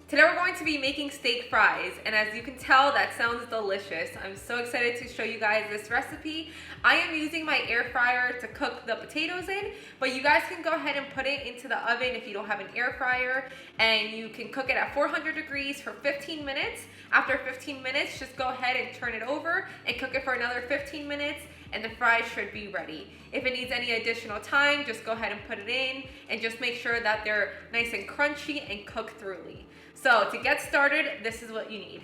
Today we're going to be making steak fries, and as you can tell, that sounds delicious. I'm so excited to show you guys this recipe. I am using my air fryer to cook the potatoes in, but you guys can go ahead and put it into the oven if you don't have an air fryer, and you can cook it at 400 degrees for 15 minutes. After 15 minutes, just go ahead and turn it over and cook it for another 15 minutes, and the fries should be ready. If it needs any additional time, just go ahead and put it in, and just make sure that they're nice and crunchy and cooked thoroughly. So to get started, this is what you need.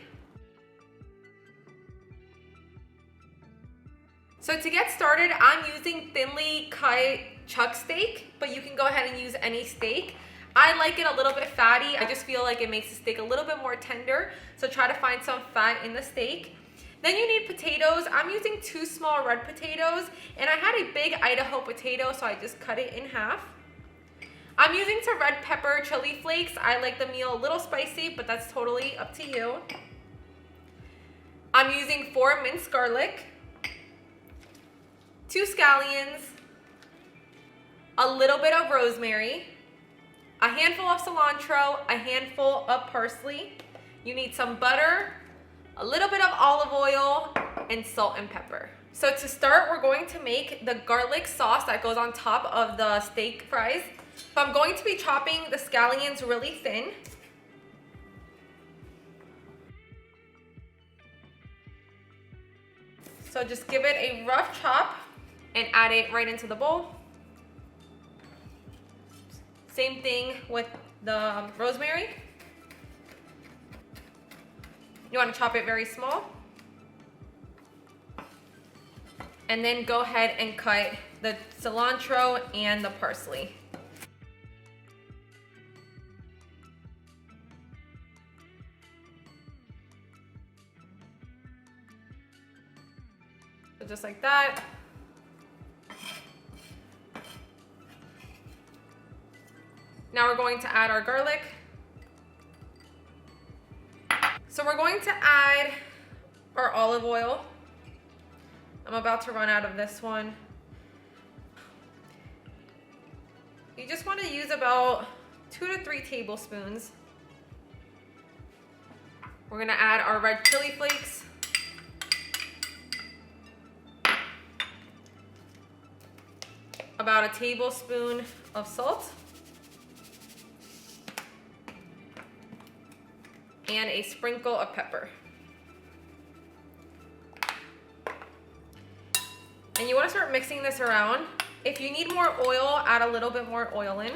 So to get started, I'm using thinly cut chuck steak, but you can go ahead and use any steak. I like it a little bit fatty. I just feel like it makes the steak a little bit more tender. So try to find some fat in the steak. Then you need potatoes. I'm using 2 small red potatoes, and I had a big Idaho potato, so I just cut it in half. I'm using some red pepper chili flakes. I like the meal a little spicy, but that's totally up to you. I'm using 4 minced garlic, 2 scallions, a little bit of rosemary, a handful of cilantro, a handful of parsley. You need some butter, a little bit of olive oil, and salt and pepper. So to start, we're going to make the garlic sauce that goes on top of the steak fries. So I'm going to be chopping the scallions really thin. So just give it a rough chop and add it right into the bowl. Same thing with the rosemary. You want to chop it very small. And then go ahead and cut the cilantro and the parsley. So just like that. Now we're going to add our garlic. So we're going to add our olive oil. I'm about to run out of this one. You just want to use about 2 to 3 tablespoons. We're going to add our red chili flakes. About a tablespoon of salt. And a sprinkle of pepper. And you want to start mixing this around. If you need more oil, add a little bit more oil in.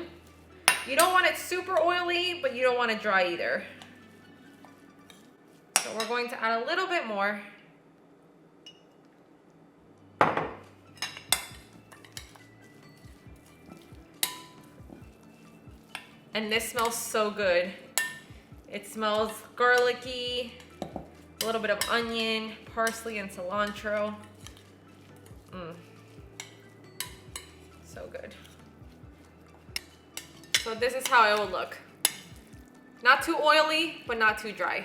You don't want it super oily, but you don't want it dry either. So we're going to add a little bit more. And this smells so good. It smells garlicky, a little bit of onion, parsley, and cilantro. So good. So this is how it will look. Not too oily, but not too dry.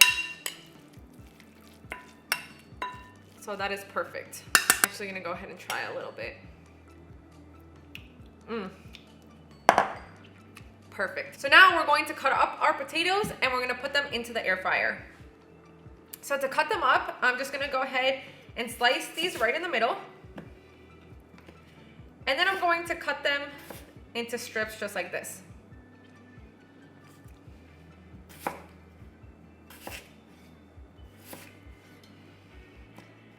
So that is perfect. I'm actually gonna go ahead and try a little bit. Perfect. So now we're going to cut up our potatoes and we're gonna put them into the air fryer. So to cut them up, I'm just gonna go ahead and slice these right in the middle. And then I'm going to cut them into strips just like this.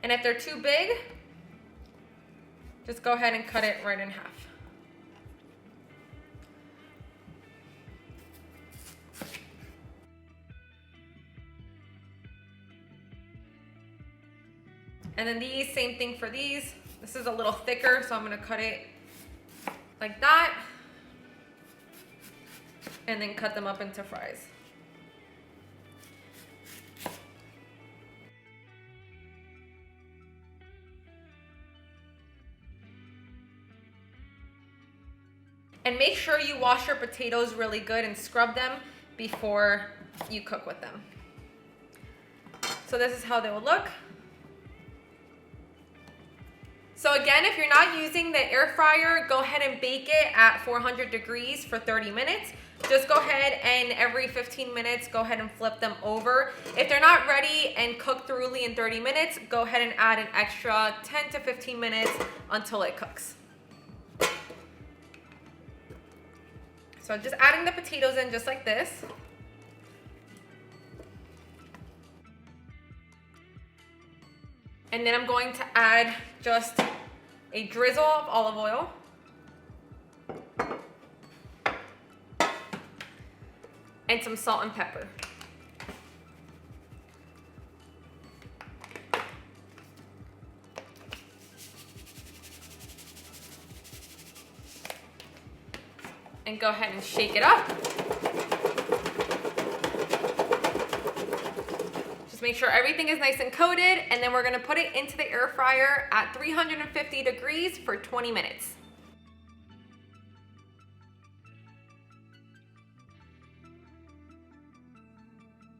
And if they're too big, just go ahead and cut it right in half. And then these, same thing for these. This is a little thicker, so I'm gonna cut it like that. And then cut them up into fries. And make sure you wash your potatoes really good and scrub them before you cook with them. So this is how they will look. So again, if you're not using the air fryer, go ahead and bake it at 400 degrees for 30 minutes. Just go ahead and every 15 minutes, go ahead and flip them over. If they're not ready and cooked thoroughly in 30 minutes, go ahead and add an extra 10 to 15 minutes until it cooks. So just adding the potatoes in just like this. And then I'm going to add just a drizzle of olive oil. And some salt and pepper. And go ahead and shake it up. Just make sure everything is nice and coated, and then we're gonna put it into the air fryer at 350 degrees for 20 minutes.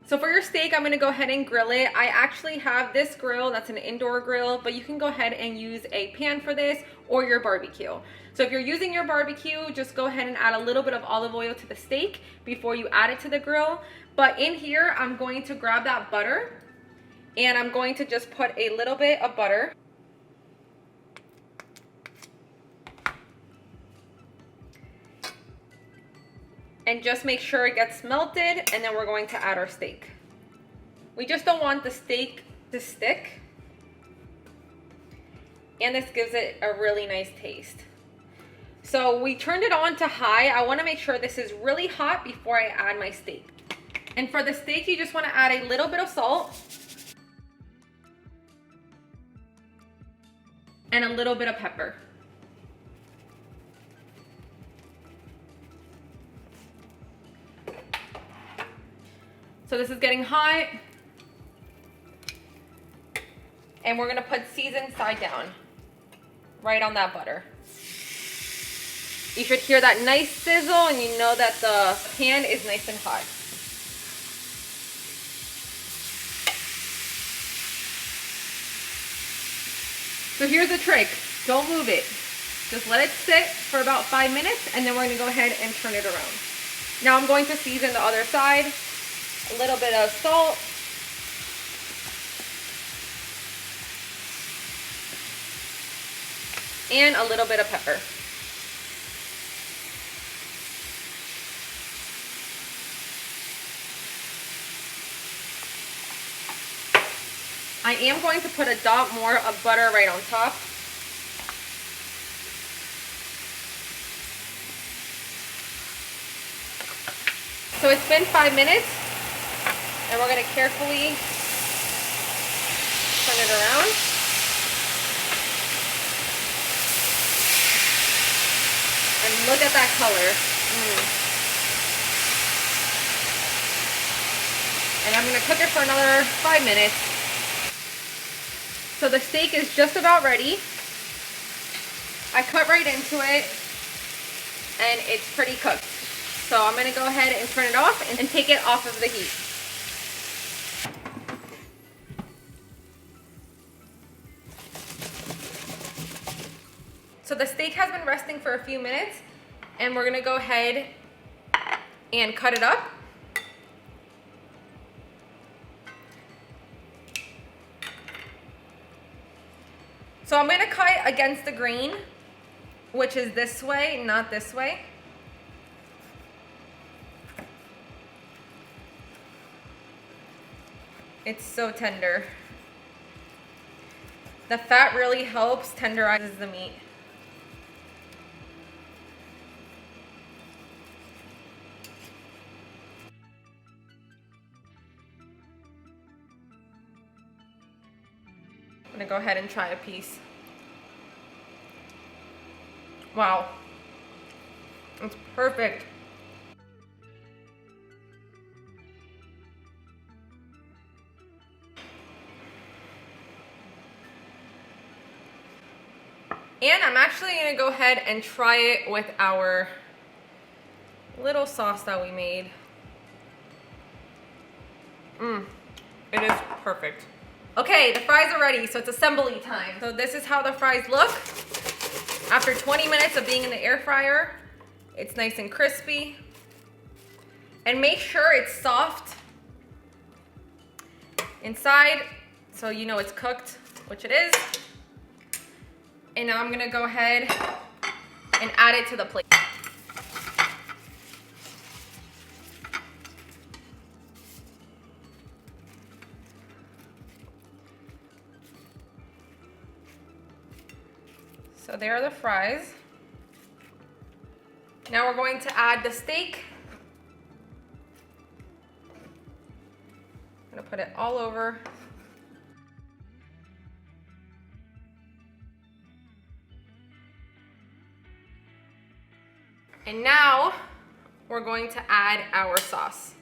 So for your steak, I'm gonna go ahead and grill it. I actually have this grill, that's an indoor grill, but you can go ahead and use a pan for this or your barbecue. So if you're using your barbecue, just go ahead and add a little bit of olive oil to the steak before you add it to the grill. But in here, I'm going to grab that butter and I'm going to just put a little bit of butter. And just make sure it gets melted, and then we're going to add our steak. We just don't want the steak to stick. And this gives it a really nice taste. So we turned it on to high. I wanna make sure this is really hot before I add my steak. And for the steak, you just wanna add a little bit of salt and a little bit of pepper. So this is getting hot. And we're gonna put seasoned side down, right on that butter. You should hear that nice sizzle, and you know that the pan is nice and hot. So here's the trick, don't move it. Just let it sit for about 5 minutes, and then we're gonna go ahead and turn it around. Now I'm going to season the other side. A little bit of salt. And a little bit of pepper. I am going to put a dot more of butter right on top. So it's been 5 minutes. And we're going to carefully turn it around. And look at that color. And I'm going to cook it for another 5 minutes. So the steak is just about ready. I cut right into it, and it's pretty cooked. So I'm going to go ahead and turn it off and take it off of the heat. So the steak has been resting for a few minutes, and we're gonna go ahead and cut it up. So I'm gonna cut against the grain, which is this way, not this way. It's so tender. The fat really helps tenderizes the meat. I'm gonna go ahead and try a piece. Wow, it's perfect. And I'm actually gonna go ahead and try it with our little sauce that we made. It is perfect. Okay, the fries are ready, so it's assembly time. So this is how the fries look. After 20 minutes of being in the air fryer, it's nice and crispy. And make sure it's soft inside so you know it's cooked, which it is. And now I'm gonna go ahead and add it to the plate. So there are the fries. Now we're going to add the steak. I'm gonna put it all over. And now we're going to add our sauce.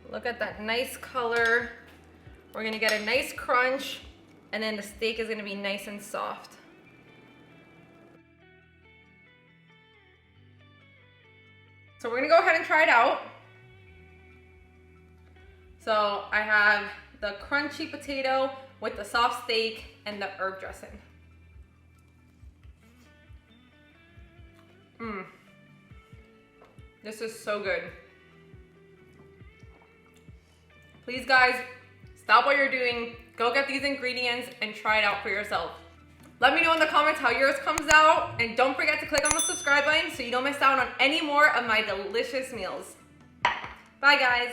Look at that nice color. We're gonna get a nice crunch, and then the steak is gonna be nice and soft. So we're gonna go ahead and try it out. So I have the crunchy potato with the soft steak and the herb dressing. This is so good. Please guys, stop what you're doing, go get these ingredients and try it out for yourself. Let me know in the comments how yours comes out, and don't forget to click on the subscribe button so you don't miss out on any more of my delicious meals. Bye guys.